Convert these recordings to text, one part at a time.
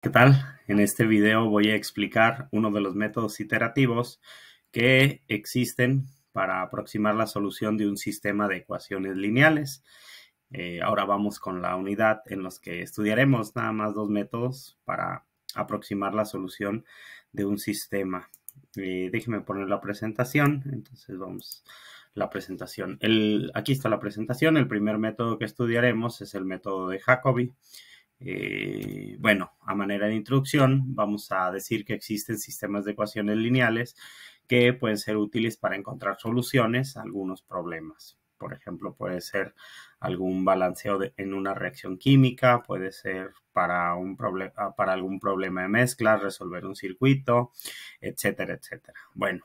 ¿Qué tal? En este video voy a explicar uno de los métodos iterativos que existen para aproximar la solución de un sistema de ecuaciones lineales. Ahora vamos con la unidad en los que estudiaremos nada más dos métodos para aproximar la solución de un sistema. Déjeme poner la presentación. Entonces vamos la presentación. Aquí está la presentación. El primer método que estudiaremos es el método de Jacobi. Bueno, a manera de introducción, vamos a decir que existen sistemas de ecuaciones lineales que pueden ser útiles para encontrar soluciones a algunos problemas. Por ejemplo, puede ser algún balanceo en una reacción química, puede ser para algún problema de mezcla, resolver un circuito, etcétera, etcétera. Bueno,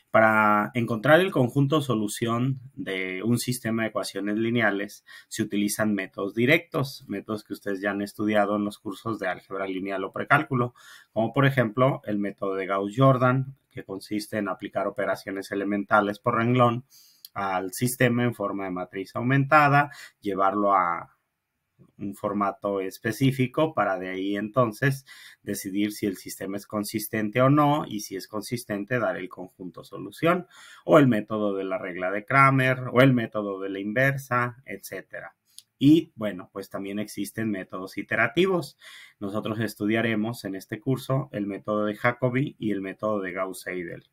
para encontrar el conjunto solución de un sistema de ecuaciones lineales se utilizan métodos directos, métodos que ustedes ya han estudiado en los cursos de álgebra lineal o precálculo, como por ejemplo el método de Gauss-Jordan, que consiste en aplicar operaciones elementales por renglón al sistema en forma de matriz aumentada, llevarlo a un formato específico para de ahí entonces decidir si el sistema es consistente o no, y si es consistente dar el conjunto solución, o el método de la regla de Kramer o el método de la inversa, etcétera. Y bueno, pues también existen métodos iterativos. Nosotros estudiaremos en este curso el método de Jacobi y el método de Gauss-Seidel.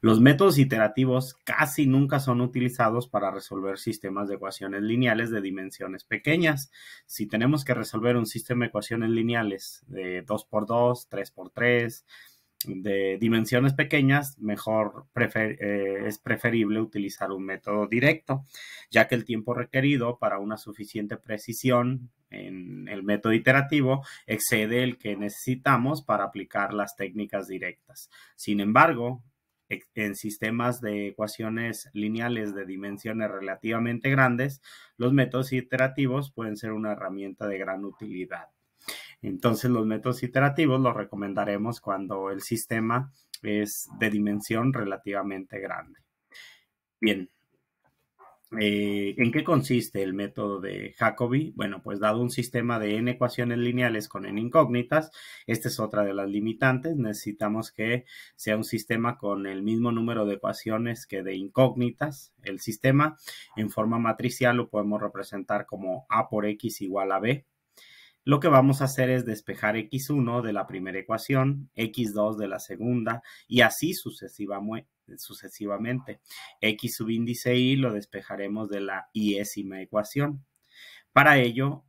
Los métodos iterativos casi nunca son utilizados para resolver sistemas de ecuaciones lineales de dimensiones pequeñas. Si tenemos que resolver un sistema de ecuaciones lineales de 2×2, 3×3, de dimensiones pequeñas, es preferible utilizar un método directo, ya que el tiempo requerido para una suficiente precisión en el método iterativo excede el que necesitamos para aplicar las técnicas directas. Sin embargo, en sistemas de ecuaciones lineales de dimensiones relativamente grandes, los métodos iterativos pueden ser una herramienta de gran utilidad. Entonces, los métodos iterativos los recomendaremos cuando el sistema es de dimensión relativamente grande. Bien, ¿en qué consiste el método de Jacobi? Bueno, pues dado un sistema de n ecuaciones lineales con n incógnitas, esta es otra de las limitantes, necesitamos que sea un sistema con el mismo número de ecuaciones que de incógnitas. El sistema en forma matricial lo podemos representar como A por X igual a B. Lo que vamos a hacer es despejar x1 de la primera ecuación, x2 de la segunda y así sucesivamente. X subíndice y lo despejaremos de la iésima ecuación. Para ello,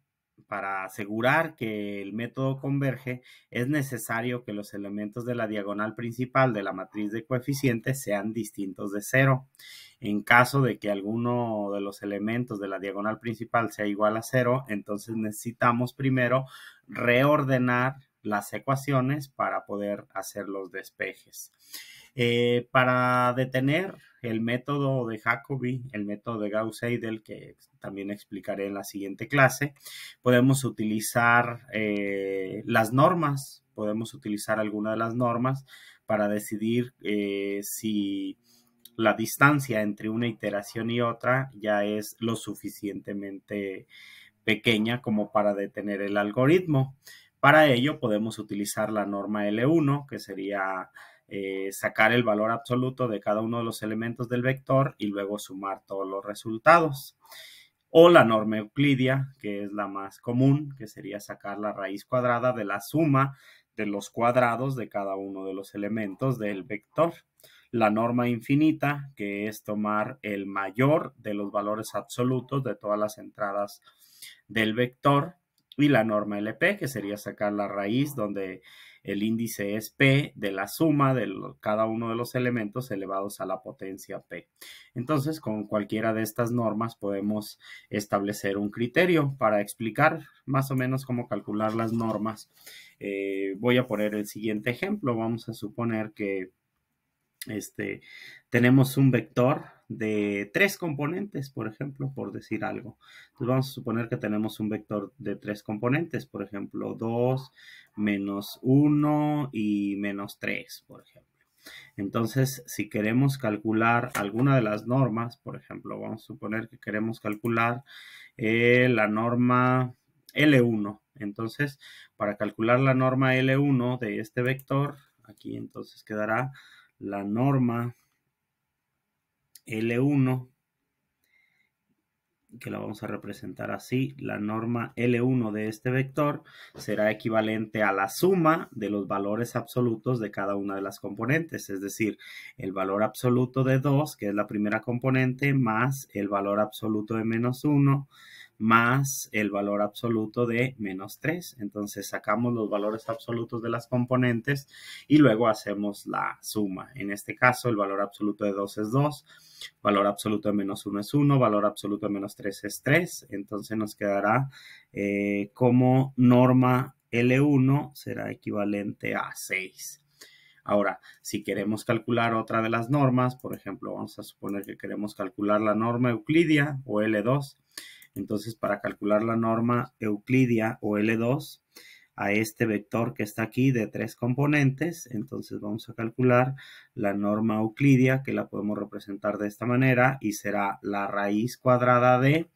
para asegurar que el método converge, es necesario que los elementos de la diagonal principal de la matriz de coeficientes sean distintos de cero. En caso de que alguno de los elementos de la diagonal principal sea igual a cero, entonces necesitamos primero reordenar las ecuaciones para poder hacer los despejes. Para detener el método de Jacobi, el método de Gauss-Seidel, que también explicaré en la siguiente clase, podemos utilizar las normas, podemos utilizar alguna de las normas para decidir si la distancia entre una iteración y otra ya es lo suficientemente pequeña como para detener el algoritmo. Para ello podemos utilizar la norma L1, que sería sacar el valor absoluto de cada uno de los elementos del vector y luego sumar todos los resultados. O la norma euclidia, que es la más común, que sería sacar la raíz cuadrada de la suma de los cuadrados de cada uno de los elementos del vector. La norma infinita, que es tomar el mayor de los valores absolutos de todas las entradas del vector, y la norma LP, que sería sacar la raíz donde el índice es P de la suma de cada uno de los elementos elevados a la potencia P. Entonces, con cualquiera de estas normas podemos establecer un criterio para explicar más o menos cómo calcular las normas. Voy a poner el siguiente ejemplo. Vamos a suponer que tenemos un vector de 3 componentes, por ejemplo, por decir algo. Entonces vamos a suponer que tenemos un vector de 3 componentes, por ejemplo, 2, menos 1 y menos 3, por ejemplo. Entonces, si queremos calcular alguna de las normas, por ejemplo, vamos a suponer que queremos calcular la norma L1. Entonces, para calcular la norma L1 de este vector, aquí entonces quedará la norma L1, que la vamos a representar así. La norma L1 de este vector será equivalente a la suma de los valores absolutos de cada una de las componentes, es decir, el valor absoluto de 2, que es la primera componente, más el valor absoluto de menos 1, más el valor absoluto de menos 3. Entonces sacamos los valores absolutos de las componentes y luego hacemos la suma. En este caso, el valor absoluto de 2 es 2, valor absoluto de menos 1 es 1, valor absoluto de menos 3 es 3. Entonces nos quedará como norma L1 será equivalente a 6. Ahora, si queremos calcular otra de las normas, por ejemplo, vamos a suponer que queremos calcular la norma euclidia o L2. Entonces, para calcular la norma euclidia o L2 a este vector que está aquí de 3 componentes, entonces vamos a calcular la norma euclidia, que la podemos representar de esta manera, y será la raíz cuadrada de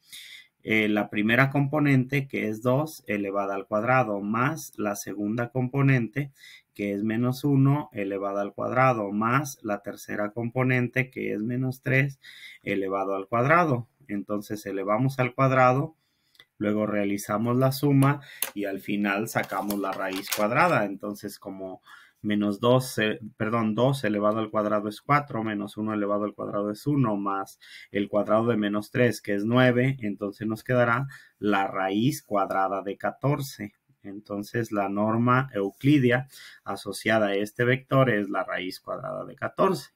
la primera componente, que es 2 elevada al cuadrado, más la segunda componente, que es menos 1 elevado al cuadrado, más la tercera componente, que es menos 3 elevado al cuadrado. Entonces elevamos al cuadrado, luego realizamos la suma y al final sacamos la raíz cuadrada. Entonces, como menos 2 elevado al cuadrado es 4, menos 1 elevado al cuadrado es 1, más el cuadrado de menos 3, que es 9, entonces nos quedará la raíz cuadrada de 14. Entonces, la norma euclidia asociada a este vector es la raíz cuadrada de 14.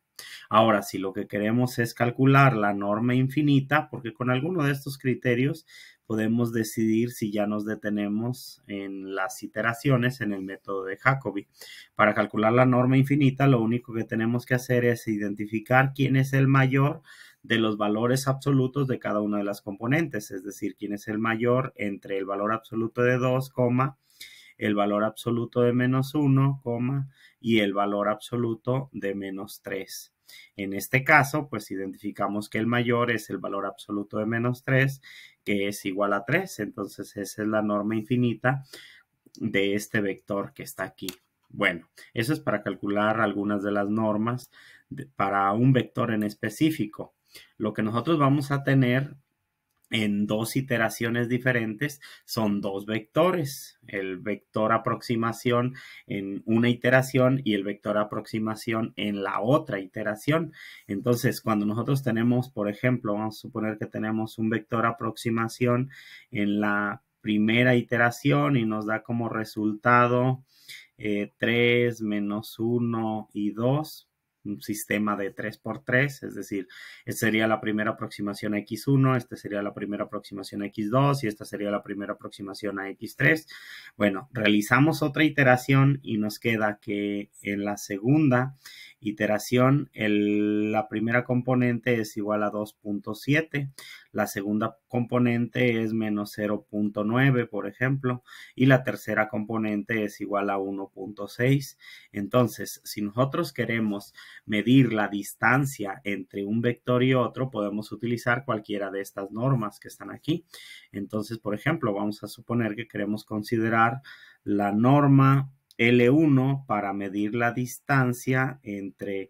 Ahora, si lo que queremos es calcular la norma infinita, porque con alguno de estos criterios podemos decidir si ya nos detenemos en las iteraciones en el método de Jacobi. Para calcular la norma infinita, lo único que tenemos que hacer es identificar quién es el mayor de los valores absolutos de cada una de las componentes, es decir, quién es el mayor entre el valor absoluto de 2, el valor absoluto de menos 1, y el valor absoluto de menos 3. En este caso, pues identificamos que el mayor es el valor absoluto de menos 3, que es igual a 3. Entonces, esa es la norma infinita de este vector que está aquí. Bueno, eso es para calcular algunas de las normas para un vector en específico. Lo que nosotros vamos a tener en dos iteraciones diferentes son dos vectores, el vector aproximación en una iteración y el vector aproximación en la otra iteración. Entonces, cuando nosotros tenemos, por ejemplo, vamos a suponer que tenemos un vector aproximación en la primera iteración y nos da como resultado 3, menos 1 y 2. Un sistema de 3 por 3, es decir, esta sería la primera aproximación a x1, esta sería la primera aproximación a x2 y esta sería la primera aproximación a x3. Bueno, realizamos otra iteración y nos queda que en la segunda iteración la primera componente es igual a 2.7, la segunda componente es menos 0.9, por ejemplo, y la tercera componente es igual a 1.6. Entonces, si nosotros queremos medir la distancia entre un vector y otro, podemos utilizar cualquiera de estas normas que están aquí. Entonces, por ejemplo, vamos a suponer que queremos considerar la norma L1 para medir la distancia entre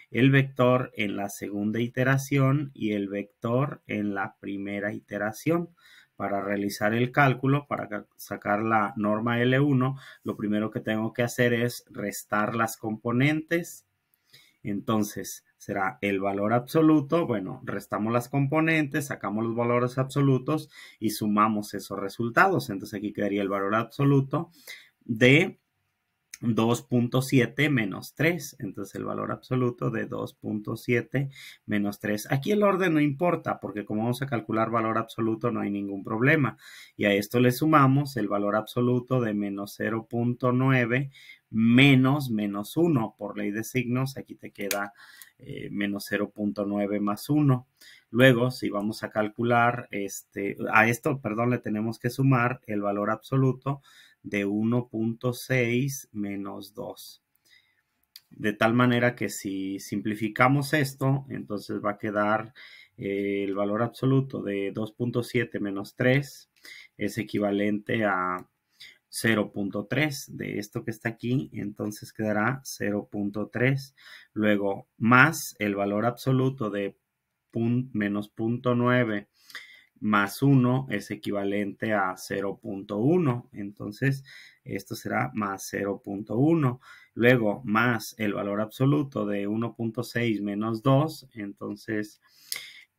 el vector en la segunda iteración y el vector en la primera iteración. Para realizar el cálculo, para sacar la norma L1, lo primero que tengo que hacer es restar las componentes. Entonces, será el valor absoluto, bueno, restamos las componentes, sacamos los valores absolutos y sumamos esos resultados. Entonces, aquí quedaría el valor absoluto de 2.7 menos 3. Entonces, el valor absoluto de 2.7 menos 3. Aquí el orden no importa porque como vamos a calcular valor absoluto no hay ningún problema. Y a esto le sumamos el valor absoluto de menos 0.9 menos 1. Por ley de signos, aquí te queda menos 0.9 más 1. Luego, si vamos a calcular a esto, le tenemos que sumar el valor absoluto de 1.6 menos 2. De tal manera que si simplificamos esto, entonces va a quedar el valor absoluto de 2.7 menos 3 es equivalente a 0.3 de esto que está aquí, entonces quedará 0.3. Luego más el valor absoluto de menos 0.9 más 1 es equivalente a 0.1. Entonces, esto será más 0.1. Luego, más el valor absoluto de 1.6 menos 2. Entonces,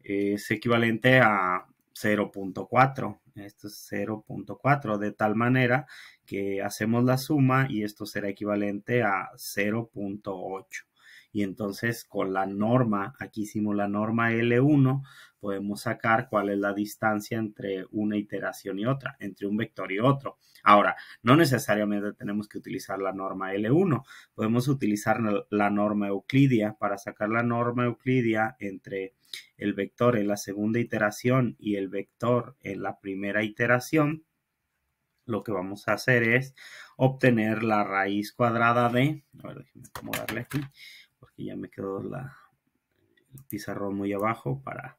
es equivalente a 0.4. Esto es 0.4. De tal manera que hacemos la suma y esto será equivalente a 0.8. Y entonces con la norma, aquí hicimos la norma L1, podemos sacar cuál es la distancia entre una iteración y otra, entre un vector y otro. Ahora, no necesariamente tenemos que utilizar la norma L1, podemos utilizar la norma euclidia. Para sacar la norma euclidia entre el vector en la segunda iteración y el vector en la primera iteración, lo que vamos a hacer es obtener la raíz cuadrada de, a ver, déjenme acomodarle aquí, porque ya me quedó el pizarrón muy abajo para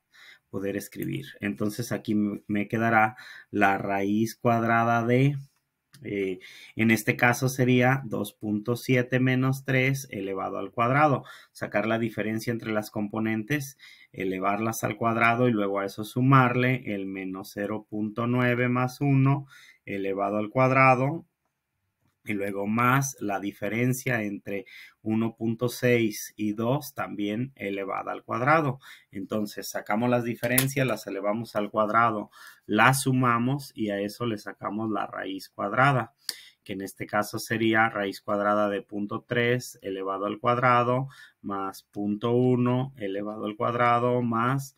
poder escribir. Entonces aquí me quedará la raíz cuadrada de, en este caso sería 2.7 menos 3 elevado al cuadrado. Sacar la diferencia entre las componentes, elevarlas al cuadrado y luego a eso sumarle el menos 0.9 más 1 elevado al cuadrado. Y luego más la diferencia entre 1.6 y 2 también elevada al cuadrado. Entonces sacamos las diferencias, las elevamos al cuadrado, las sumamos y a eso le sacamos la raíz cuadrada, que en este caso sería raíz cuadrada de 0.3 elevado al cuadrado más 0.1 elevado al cuadrado más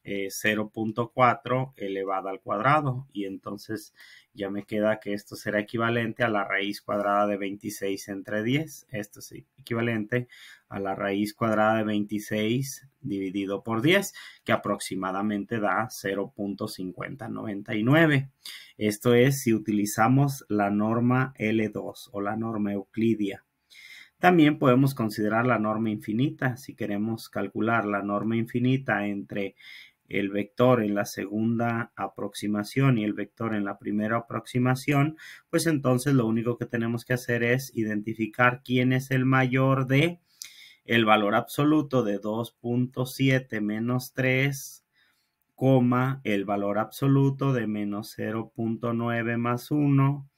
0.4 elevado al cuadrado. Y entonces ya me queda que esto será equivalente a la raíz cuadrada de 26 entre 10. Esto es equivalente a la raíz cuadrada de 26 dividido por 10, que aproximadamente da 0.5099. Esto es si utilizamos la norma L2 o la norma euclidia. También podemos considerar la norma infinita. Si queremos calcular la norma infinita entre el vector en la segunda aproximación y el vector en la primera aproximación, pues entonces lo único que tenemos que hacer es identificar quién es el mayor de el valor absoluto de 2.7 menos 3, el valor absoluto de menos 0.9 más 1,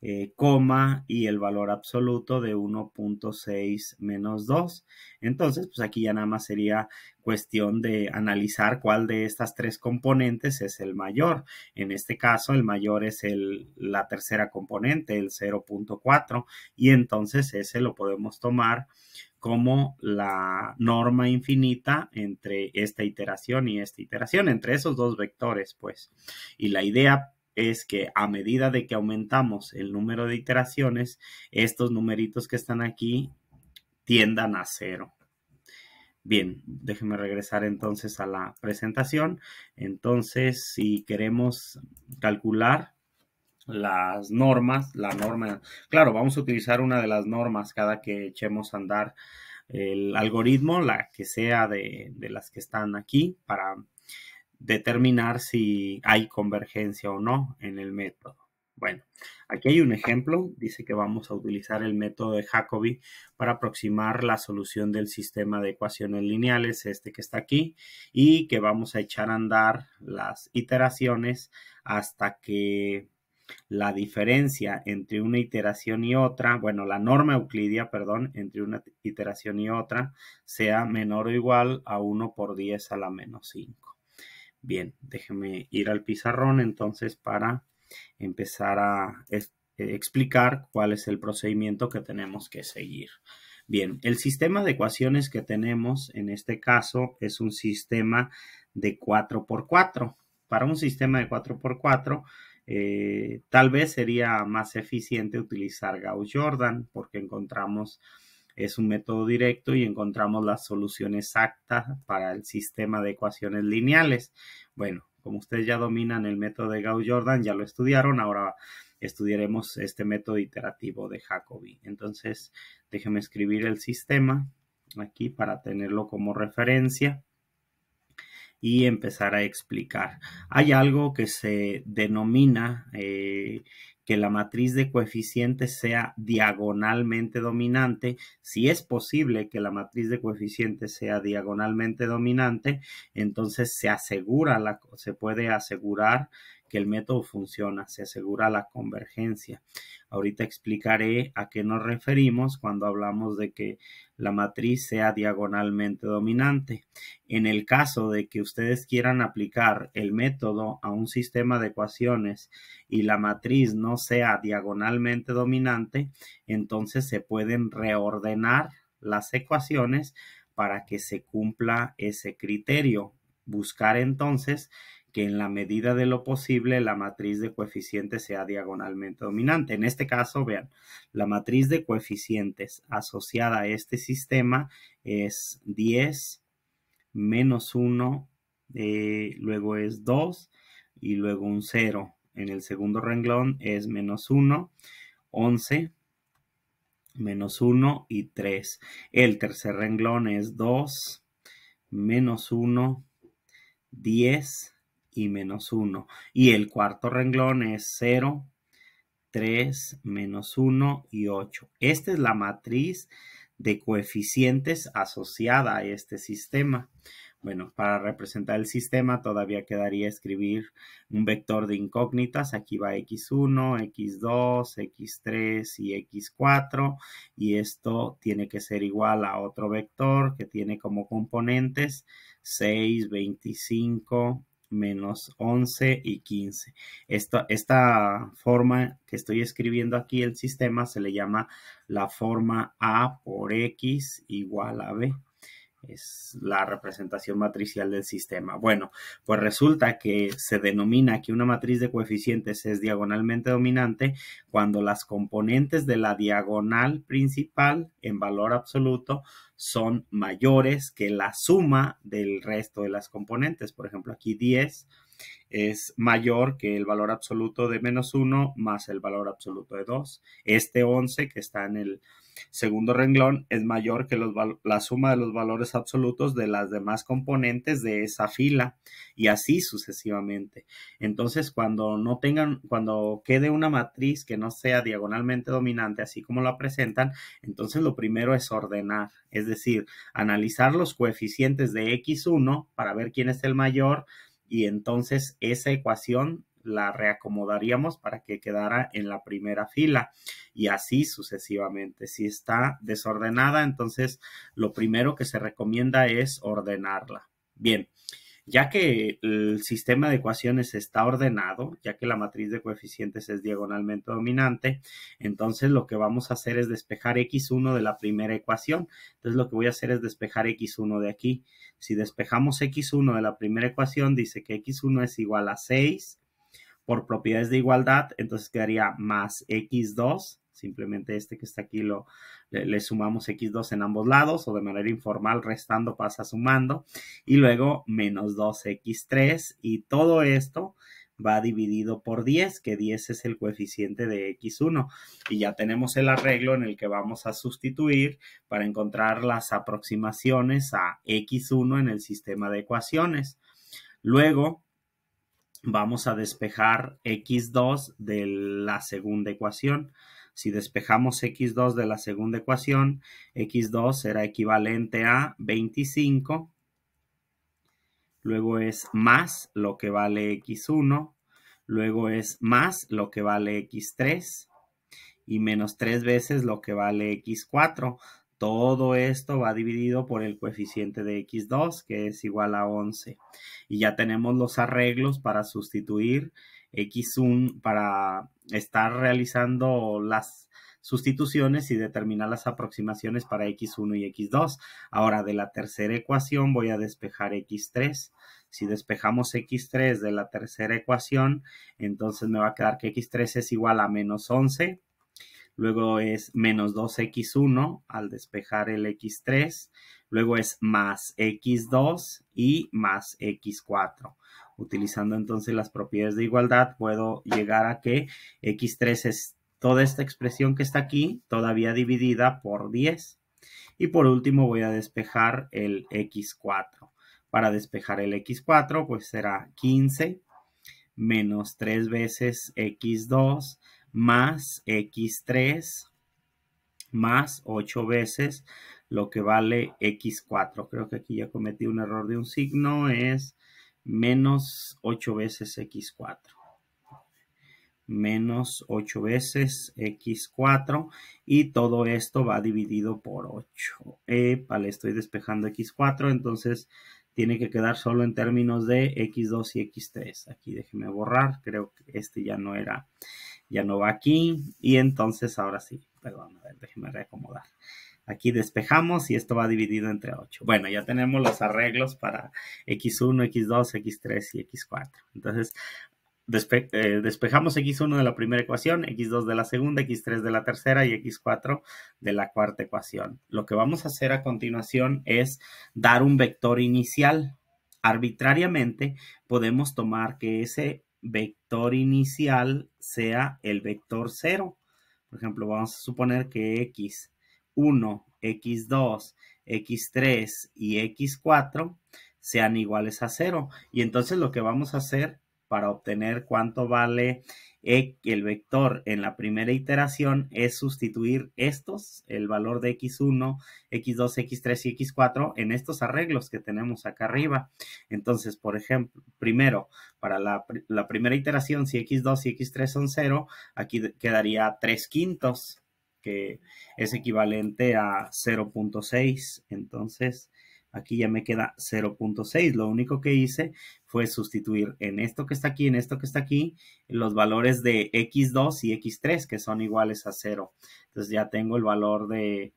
y el valor absoluto de 1.6 menos 2. Entonces, pues aquí ya nada más sería cuestión de analizar cuál de estas tres componentes es el mayor. En este caso, el mayor es la tercera componente, el 0.4, y entonces ese lo podemos tomar como la norma infinita entre esta iteración y esta iteración, entre esos dos vectores, pues. Y la idea es que a medida de que aumentamos el número de iteraciones, estos numeritos que están aquí tiendan a 0. Bien, déjenme regresar entonces a la presentación. Entonces, si queremos calcular las normas, claro, vamos a utilizar una de las normas cada que echemos a andar el algoritmo, la que sea de las que están aquí, para determinar si hay convergencia o no en el método. Bueno, aquí hay un ejemplo. Dice que vamos a utilizar el método de Jacobi para aproximar la solución del sistema de ecuaciones lineales, este que está aquí, y que vamos a echar a andar las iteraciones hasta que la diferencia entre una iteración y otra, bueno, la norma euclidia, perdón, entre una iteración y otra, sea menor o igual a 1 por 10 a la menos 5. Bien, déjenme ir al pizarrón entonces para empezar a explicar cuál es el procedimiento que tenemos que seguir. Bien, el sistema de ecuaciones que tenemos en este caso es un sistema de 4x4. Para un sistema de 4x4, tal vez sería más eficiente utilizar Gauss-Jordan porque es un método directo y encontramos la solución exacta para el sistema de ecuaciones lineales. Bueno, como ustedes ya dominan el método de Gauss-Jordan, ya lo estudiaron, ahora estudiaremos este método iterativo de Jacobi. Entonces, déjenme escribir el sistema aquí para tenerlo como referencia y empezar a explicar. Hay algo que se denomina que la matriz de coeficientes sea diagonalmente dominante. Si es posible que la matriz de coeficientes sea diagonalmente dominante, entonces se puede asegurar que el método funciona, se asegura la convergencia. Ahorita explicaré a qué nos referimos cuando hablamos de que la matriz sea diagonalmente dominante. En el caso de que ustedes quieran aplicar el método a un sistema de ecuaciones y la matriz no sea diagonalmente dominante, entonces se pueden reordenar las ecuaciones para que se cumpla ese criterio. Buscar entonces que en la medida de lo posible la matriz de coeficientes sea diagonalmente dominante. En este caso, vean, la matriz de coeficientes asociada a este sistema es 10, menos 1, luego es 2 y luego un 0. En el segundo renglón es menos 1, 11, menos 1 y 3. El tercer renglón es 2, menos 1, 10 y menos 1. Y el cuarto renglón es 0, 3, menos 1 y 8. Esta es la matriz de coeficientes asociada a este sistema. Bueno, para representar el sistema todavía quedaría escribir un vector de incógnitas. Aquí va x1, x2, x3 y x4. Y esto tiene que ser igual a otro vector que tiene como componentes 6, 25, menos 11 y 15. Esta forma que estoy escribiendo aquí, el sistema, se le llama la forma A por X igual a B. Es la representación matricial del sistema. Bueno, pues resulta que se denomina que una matriz de coeficientes es diagonalmente dominante cuando las componentes de la diagonal principal en valor absoluto son mayores que la suma del resto de las componentes. Por ejemplo, aquí 10 es mayor que el valor absoluto de menos 1 más el valor absoluto de 2. Este 11 que está en el segundo renglón es mayor que la suma de los valores absolutos de las demás componentes de esa fila y así sucesivamente. Entonces, cuando quede una matriz que no sea diagonalmente dominante, así como la presentan, entonces lo primero es ordenar, es decir, analizar los coeficientes de x1 para ver quién es el mayor y entonces esa ecuación la reacomodaríamos para que quedara en la primera fila y así sucesivamente. Si está desordenada, entonces lo primero que se recomienda es ordenarla. Bien, ya que el sistema de ecuaciones está ordenado, ya que la matriz de coeficientes es diagonalmente dominante, entonces lo que vamos a hacer es despejar x1 de la primera ecuación. Entonces lo que voy a hacer es despejar x1 de aquí. Si despejamos x1 de la primera ecuación, dice que x1 es igual a 6 por propiedades de igualdad, entonces quedaría más x2, simplemente este que está aquí le sumamos x2 en ambos lados o de manera informal restando pasa sumando y luego menos 2x3 y todo esto va dividido por 10, que 10 es el coeficiente de x1 y ya tenemos el arreglo en el que vamos a sustituir para encontrar las aproximaciones a x1 en el sistema de ecuaciones. Luego vamos a despejar x2 de la segunda ecuación. Si despejamos x2 de la segunda ecuación, x2 será equivalente a 25. Luego es más lo que vale x1. Luego es más lo que vale x3. Y menos 3 veces lo que vale x4. Todo esto va dividido por el coeficiente de x2, que es igual a 11. Y ya tenemos los arreglos para sustituir x1, para estar realizando las sustituciones y determinar las aproximaciones para x1 y x2. Ahora, de la tercera ecuación voy a despejar x3. Si despejamos x3 de la tercera ecuación, entonces me va a quedar que x3 es igual a menos 11. Luego es menos 2x1 al despejar el x3. Luego es más x2 y más x4. Utilizando entonces las propiedades de igualdad, puedo llegar a que x3 es toda esta expresión que está aquí, todavía dividida por 10. Y por último voy a despejar el x4. Para despejar el x4, pues será 15 menos 3 veces x2 más x3 más 8 veces lo que vale x4. Creo que aquí ya cometí un error de un signo, es menos 8 veces x4. Menos 8 veces x4 y todo esto va dividido por 8. Vale, estoy despejando x4, entonces tiene que quedar solo en términos de x2 y x3. Aquí déjeme borrar, creo que este ya no era, ya no va aquí. Y entonces ahora sí, perdón, a ver, déjeme reacomodar. Aquí despejamos y esto va dividido entre 8. Bueno, ya tenemos los arreglos para x1, x2, x3 y x4. Entonces, despejamos x1 de la primera ecuación, x2 de la segunda, x3 de la tercera y x4 de la cuarta ecuación. Lo que vamos a hacer a continuación es dar un vector inicial. Arbitrariamente podemos tomar que ese vector inicial sea el vector 0. Por ejemplo, vamos a suponer que x1, x2, x3 y x4 sean iguales a 0. Y entonces lo que vamos a hacer para obtener cuánto vale el vector en la primera iteración es sustituir estos, el valor de x1, x2, x3 y x4 en estos arreglos que tenemos acá arriba. Entonces, por ejemplo, primero, para la primera iteración, si x2 y x3 son 0, aquí quedaría 3/5, que es equivalente a 0.6. Entonces, aquí ya me queda 0.6. Lo único que hice fue sustituir en esto que está aquí, en esto que está aquí, los valores de x2 y x3, que son iguales a 0. Entonces ya tengo el valor de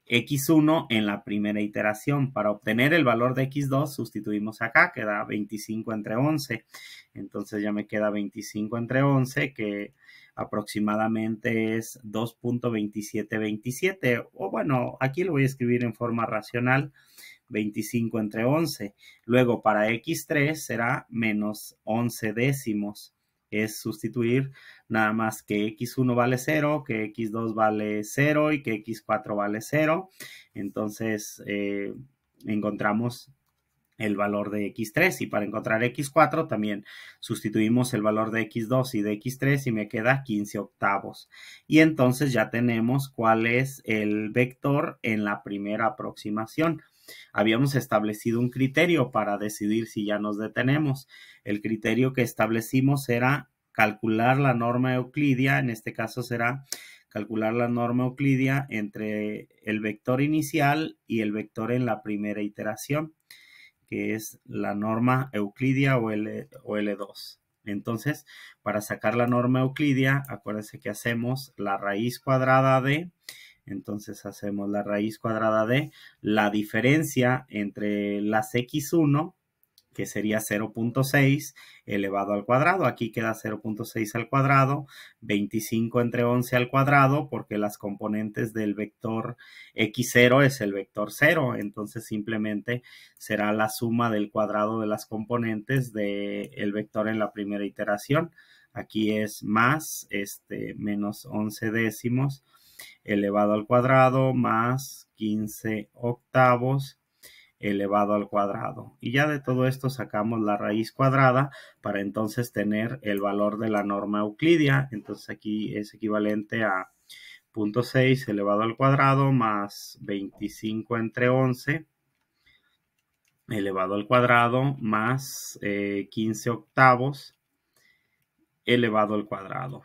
x1 en la primera iteración. Para obtener el valor de x2, sustituimos acá, que da 25 entre 11. Entonces ya me queda 25 entre 11, que aproximadamente es 2.2727. O bueno, aquí lo voy a escribir en forma racional. 25 entre 11. Luego para x3 será menos 11 décimos. Es sustituir nada más que x1 vale 0, que x2 vale 0 y que x4 vale 0. Entonces encontramos el valor de x3 y para encontrar x4 también sustituimos el valor de x2 y de x3 y me queda 15/8. Y entonces ya tenemos cuál es el vector en la primera aproximación. Habíamos establecido un criterio para decidir si ya nos detenemos. El criterio que establecimos era calcular la norma euclidia, en este caso será calcular la norma euclidia entre el vector inicial y el vector en la primera iteración, que es la norma euclidia o L2. Entonces, para sacar la norma euclidia, acuérdense que hacemos la raíz cuadrada de, entonces hacemos la raíz cuadrada de la diferencia entre las x1, que sería 0.6 elevado al cuadrado. Aquí queda 0.6 al cuadrado, 25 entre 11 al cuadrado, porque las componentes del vector x0 es el vector 0. Entonces simplemente será la suma del cuadrado de las componentes del vector en la primera iteración. Aquí es más menos 11 décimos elevado al cuadrado más 15/8 elevado al cuadrado. Y ya de todo esto sacamos la raíz cuadrada para entonces tener el valor de la norma euclidia. Entonces aquí es equivalente a 0.6 elevado al cuadrado más 25 entre 11 elevado al cuadrado más 15/8 elevado al cuadrado.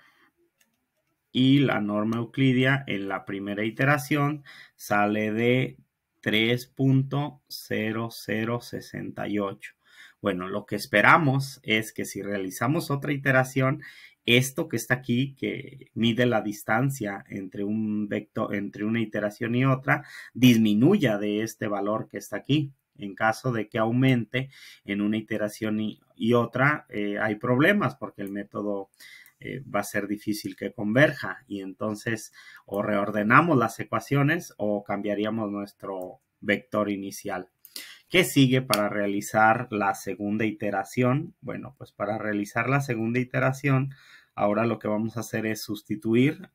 Y la norma euclidia en la primera iteración sale de 3.0068. Bueno, lo que esperamos es que si realizamos otra iteración, esto que está aquí, que mide la distancia entre un vector, entre una iteración y otra, disminuya de este valor que está aquí. En caso de que aumente en una iteración y otra, hay problemas porque el método va a ser difícil que converja y entonces o reordenamos las ecuaciones o cambiaríamos nuestro vector inicial. ¿Qué sigue para realizar la segunda iteración? Bueno, pues para realizar la segunda iteración, ahora lo que vamos a hacer es sustituir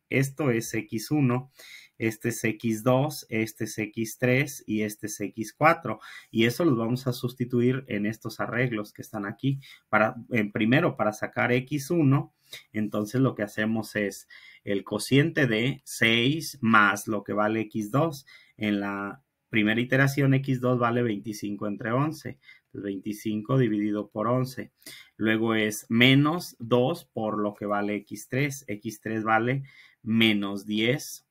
esto es x1, este es x2, este es x3 y este es x4. Y eso los vamos a sustituir en estos arreglos que están aquí. Primero, para sacar x1, Entonces lo que hacemos es el cociente de 6 más lo que vale x2. En la primera iteración x2 vale 25 entre 11. 25 dividido por 11. Luego es menos 2 por lo que vale x3. x3 vale menos 10,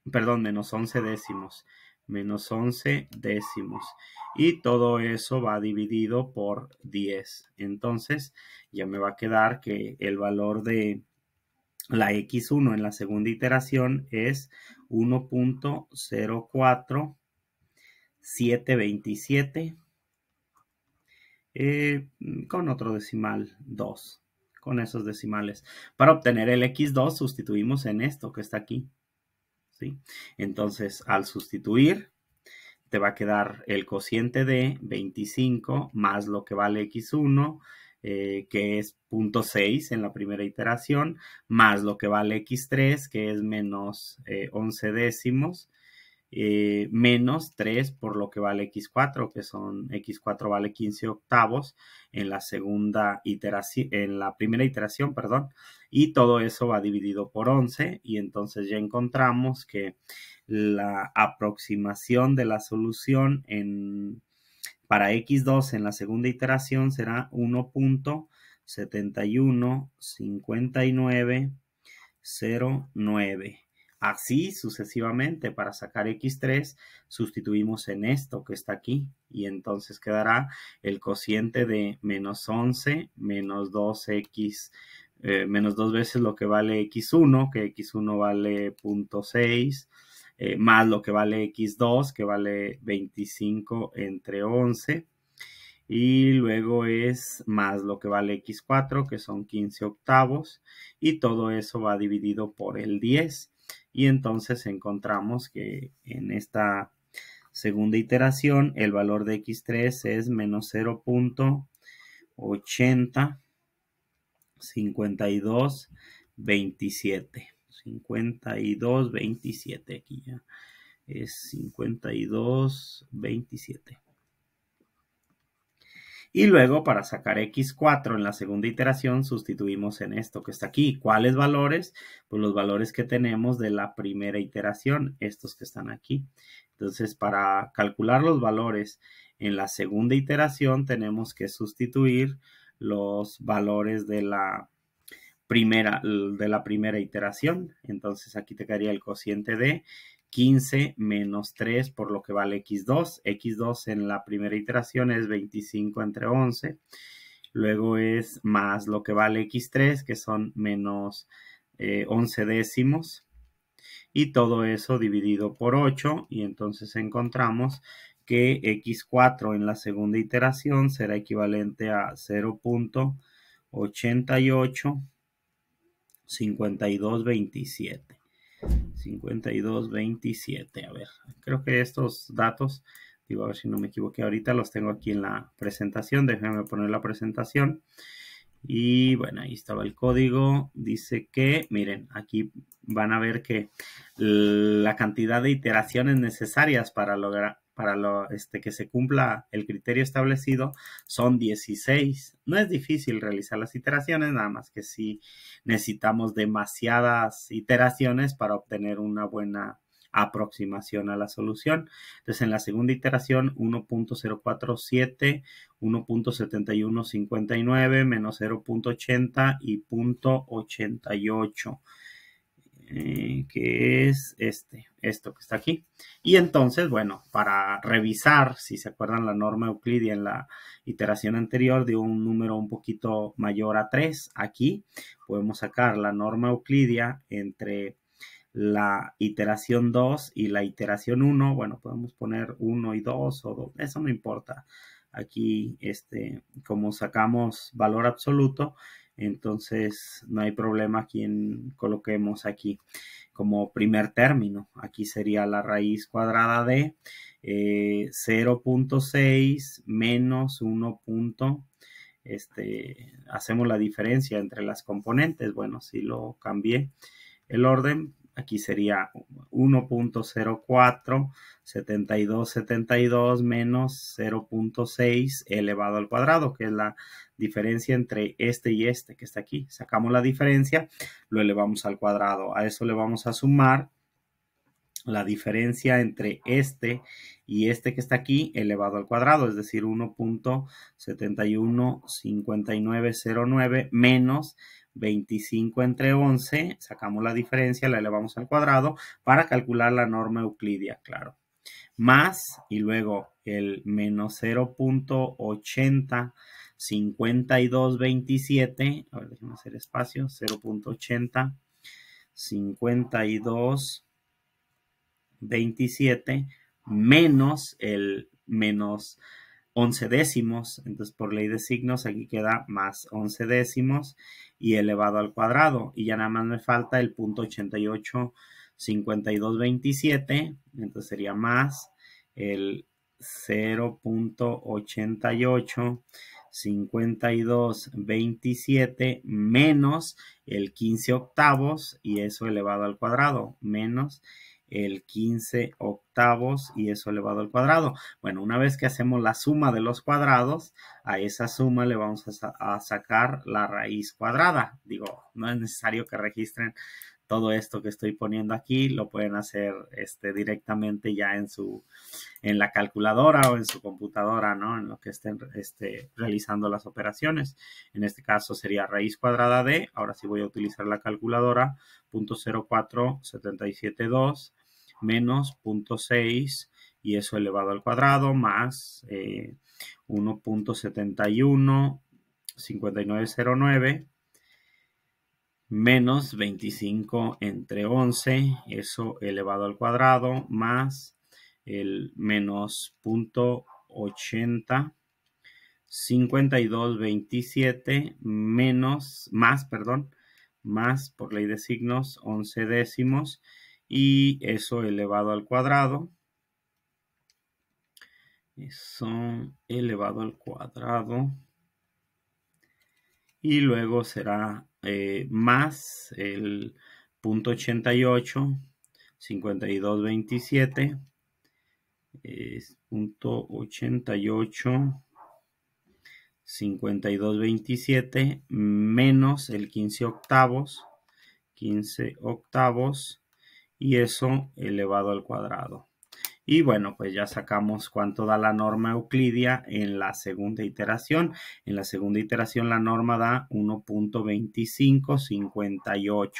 perdón, menos 11 décimos. Menos 11 décimos. Y todo eso va dividido por 10. Entonces ya me va a quedar que el valor de la x1 en la segunda iteración es 1.04727 con otro decimal 2, con esos decimales. Para obtener el x2 sustituimos en esto que está aquí, ¿sí? Entonces, al sustituir, te va a quedar el cociente de 25 más lo que vale x1, que es 0.6 en la primera iteración, más lo que vale x3, que es menos 11 décimos, menos 3 por lo que vale x4, que son x4 vale 15 octavos en la segunda iteración, en la primera iteración, perdón, y todo eso va dividido por 11 y entonces ya encontramos que la aproximación de la solución para x2 en la segunda iteración será 1.715909. Así sucesivamente, para sacar x3 sustituimos en esto que está aquí y entonces quedará el cociente de menos 11 menos 2x, menos 2 veces lo que vale x1, que x1 vale 0.6, más lo que vale x2, que vale 25 entre 11. Y luego es más lo que vale x4, que son 15 octavos, y todo eso va dividido por el 10. Y entonces encontramos que en esta segunda iteración el valor de x3 es menos 0.805227. 5227, aquí ya es 5227. Y luego para sacar x4 en la segunda iteración sustituimos en esto que está aquí. ¿Cuáles valores? Pues los valores que tenemos de la primera iteración, estos que están aquí. Entonces para calcular los valores en la segunda iteración tenemos que sustituir los valores de la primera iteración. Entonces aquí te quedaría el cociente de 15 menos 3 por lo que vale x2. x2 en la primera iteración es 25 entre 11. Luego es más lo que vale x3, que son menos 11 décimos. Y todo eso dividido por 8. Y entonces encontramos que x4 en la segunda iteración será equivalente a 0.88 5227. 5227. A ver, creo que estos datos, digo, a ver si no me equivoqué ahorita, los tengo aquí en la presentación. Déjenme poner la presentación. Y bueno, ahí estaba el código. Dice que, miren, aquí van a ver que la cantidad de iteraciones necesarias para lograr que se cumpla el criterio establecido son 16. No es difícil realizar las iteraciones, nada más que sí necesitamos demasiadas iteraciones para obtener una buena aproximación a la solución. Entonces, en la segunda iteración, 1.047, 1.7159, menos 0.80 y 0.88. Que es esto que está aquí. Y entonces, bueno, para revisar, si se acuerdan, la norma euclidia en la iteración anterior dio un número un poquito mayor a 3. Aquí podemos sacar la norma euclidia entre la iteración 2 y la iteración 1. Bueno, podemos poner 1 y 2 o 2, eso no importa. Aquí, como sacamos valor absoluto, entonces no hay problema quien coloquemos aquí como primer término. Aquí sería la raíz cuadrada de 0.6 menos 1. Hacemos la diferencia entre las componentes. Bueno, si lo cambié el orden, aquí sería 1.047272 menos 0.6 elevado al cuadrado, que es la diferencia entre este y este que está aquí. Sacamos la diferencia, lo elevamos al cuadrado. A eso le vamos a sumar la diferencia entre este y este que está aquí elevado al cuadrado, es decir, 1.715909 menos 25 entre 11, sacamos la diferencia, la elevamos al cuadrado para calcular la norma euclidia, claro. Más, y luego el menos 0.805227, a ver, déjenme hacer espacio, 0.805227 menos el menos 11 décimos. Entonces, por ley de signos, aquí queda más 11 décimos y elevado al cuadrado. Y ya nada más me falta el punto 885227. Entonces, sería más el 0.885227 menos el 15 octavos y eso elevado al cuadrado, menos el 15 octavos y eso elevado al cuadrado. Bueno, una vez que hacemos la suma de los cuadrados, a esa suma le vamos a sacar la raíz cuadrada. Digo, no es necesario que registren todo esto que estoy poniendo aquí, lo pueden hacer directamente ya en la calculadora o en su computadora, ¿no? En lo que estén realizando las operaciones. En este caso sería raíz cuadrada de, ahora sí voy a utilizar la calculadora, 0.04772 menos 0.6 y eso elevado al cuadrado más 1.715909 menos 25 entre 11, eso elevado al cuadrado, más el menos 0.80 5227 más por ley de signos 11 décimos y eso elevado al cuadrado. Eso elevado al cuadrado. Y luego será más el 0.88 5227 0.88 5227 menos el 15 octavos y eso elevado al cuadrado. Y bueno, pues ya sacamos cuánto da la norma euclidia en la segunda iteración. En la segunda iteración la norma da 1.2558.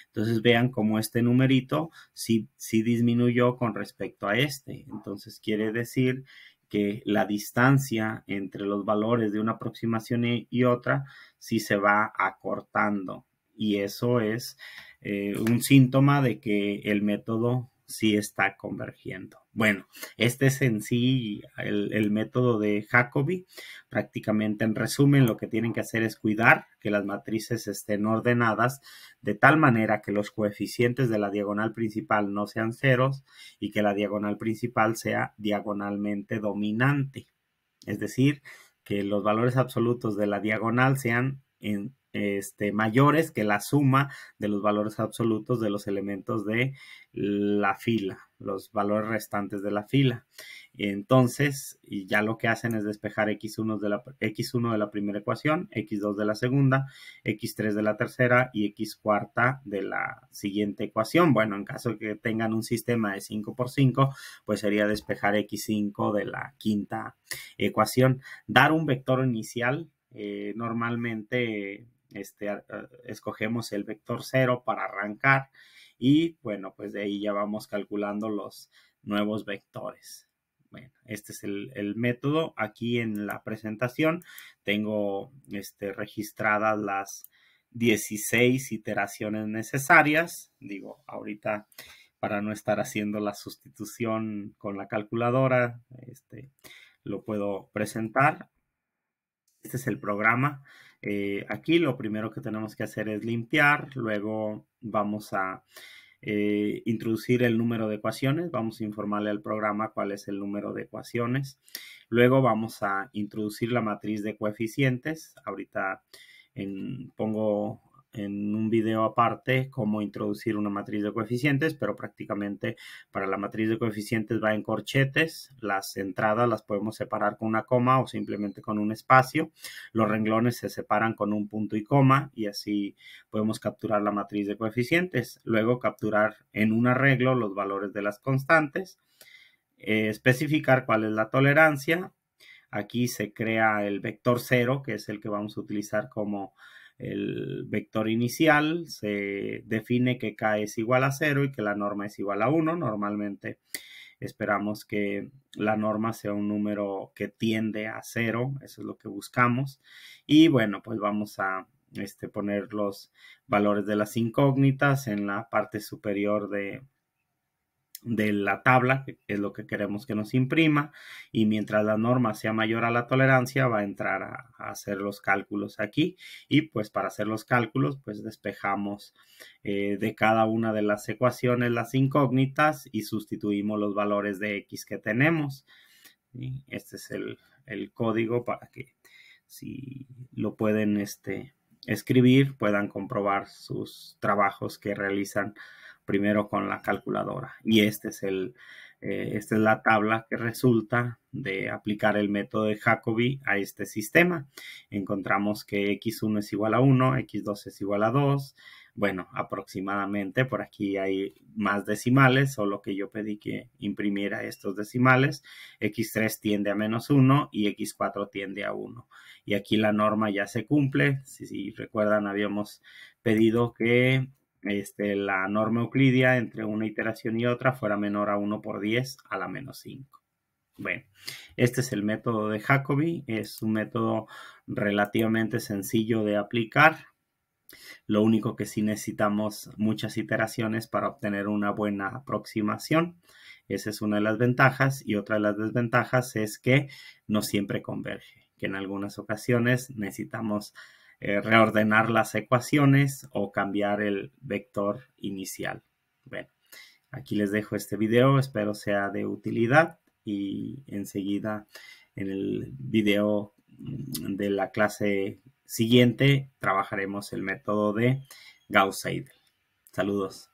Entonces vean cómo este numerito sí disminuyó con respecto a este. Entonces quiere decir que la distancia entre los valores de una aproximación y otra sí se va acortando. Y eso es un síntoma de que el método sí está convergiendo. Bueno, este es en sí el método de Jacobi. Prácticamente en resumen lo que tienen que hacer es cuidar que las matrices estén ordenadas de tal manera que los coeficientes de la diagonal principal no sean ceros y que la diagonal principal sea diagonalmente dominante. Es decir, que los valores absolutos de la diagonal sean mayores que la suma de los valores absolutos de los elementos de la fila, los valores restantes de la fila. Entonces, ya lo que hacen es despejar x1 de la primera ecuación, x2 de la segunda, x3 de la tercera y x cuarta de la siguiente ecuación. Bueno, en caso de que tengan un sistema de 5 por 5, pues sería despejar x5 de la quinta ecuación. Dar un vector inicial, normalmente escogemos el vector 0 para arrancar y bueno, pues de ahí ya vamos calculando los nuevos vectores. Bueno, este es el método. Aquí en la presentación tengo registradas las 16 iteraciones necesarias. Digo, ahorita para no estar haciendo la sustitución con la calculadora, lo puedo presentar. Este es el programa. Aquí lo primero que tenemos que hacer es limpiar, luego vamos a introducir el número de ecuaciones, vamos a informarle al programa cuál es el número de ecuaciones, luego vamos a introducir la matriz de coeficientes, ahorita pongo en un video aparte cómo introducir una matriz de coeficientes, pero prácticamente para la matriz de coeficientes va en corchetes. Las entradas las podemos separar con una coma o simplemente con un espacio. Los renglones se separan con un punto y coma y así podemos capturar la matriz de coeficientes. Luego capturar en un arreglo los valores de las constantes, especificar cuál es la tolerancia. Aquí se crea el vector 0, que es el que vamos a utilizar como el vector inicial. Se define que K es igual a 0 y que la norma es igual a 1. Normalmente esperamos que la norma sea un número que tiende a 0. Eso es lo que buscamos. Y bueno, pues vamos a poner los valores de las incógnitas en la parte superior de la tabla, que es lo que queremos que nos imprima, y mientras la norma sea mayor a la tolerancia va a entrar a hacer los cálculos aquí, y pues para hacer los cálculos pues despejamos de cada una de las ecuaciones las incógnitas y sustituimos los valores de X que tenemos. Y este es el código para que si lo pueden escribir puedan comprobar sus trabajos que realizan primero con la calculadora. Y esta es la tabla que resulta de aplicar el método de Jacobi a este sistema. Encontramos que x1 es igual a 1, x2 es igual a 2. Bueno, aproximadamente, por aquí hay más decimales, solo que yo pedí que imprimiera estos decimales. x3 tiende a menos 1 y x4 tiende a 1. Y aquí la norma ya se cumple. Si recuerdan, habíamos pedido que la norma euclidia entre una iteración y otra fuera menor a 1 por 10 a la menos 5. Bueno, este es el método de Jacobi. Es un método relativamente sencillo de aplicar. Lo único que sí necesitamos muchas iteraciones para obtener una buena aproximación. Esa es una de las ventajas. Y otra de las desventajas es que no siempre converge, que en algunas ocasiones necesitamos reordenar las ecuaciones o cambiar el vector inicial. Bueno, aquí les dejo este video, espero sea de utilidad y enseguida en el video de la clase siguiente trabajaremos el método de Gauss-Seidel. Saludos.